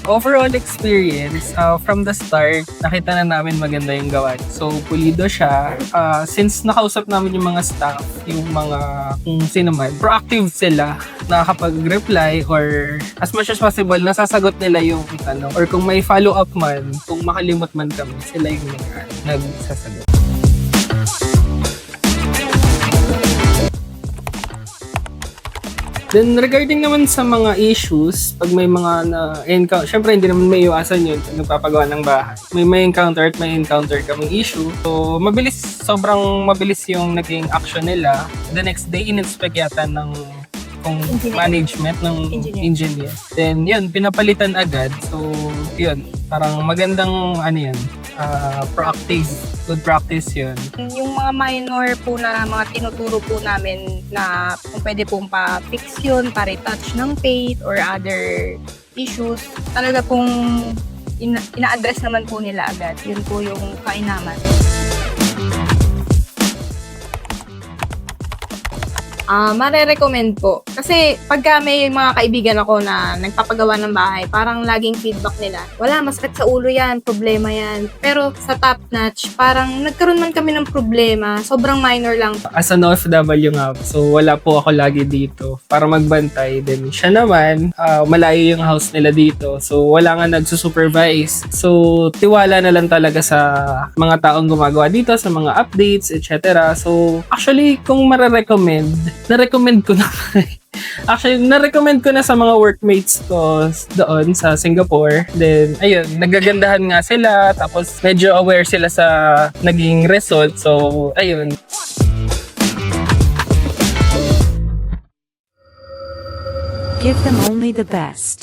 overall experience, from the start, nakita na namin maganda yung gawa. So, pulido siya. Since nakausap namin yung mga staff, yung mga kung sino man, proactive sila, nakakapag-reply or as much as possible, nasasagot nila yung tanong. Or kung may follow-up man, kung makalimot man kami, sila yung nagsasagot. Then regarding naman sa mga issues, pag may mga na-encounter, syempre hindi naman may iwasan yun pag nagpapagawa ng bahay. May encounter at may encounter kaming issue. So sobrang mabilis yung naging action nila. The next day, in-inspect yata ng management ng engineer. Then yun, pinapalitan agad. So yun, parang magandang proactive. Good practice yun. Yung mga minor po na mga tinuturo po namin na kung pwede pong pa-fix yun, pa-retouch ng paint or other issues, talaga pong ina-address naman po nila agad. Yun po yung kainaman. Mare-recommend po. Kasi pagka may mga kaibigan ako na nagpapagawa ng bahay, parang laging feedback nila, wala, masakit sa ulo yan, problema yan. Pero sa top notch, parang nagkaroon man kami ng problema, sobrang minor lang. As an OFW nga, so wala po ako lagi dito para magbantay. Then siya naman, malayo yung house nila dito. So wala nga nagsusupervise. So tiwala na lang talaga sa mga taong gumagawa dito, sa mga updates, etc. So actually, kung na-recommend ko na actually, na-recommend ko na sa mga workmates ko doon sa Singapore. Then, ayun, nagagandahan nga sila. Tapos, medyo aware sila sa naging result. So, ayun. Give them only the best.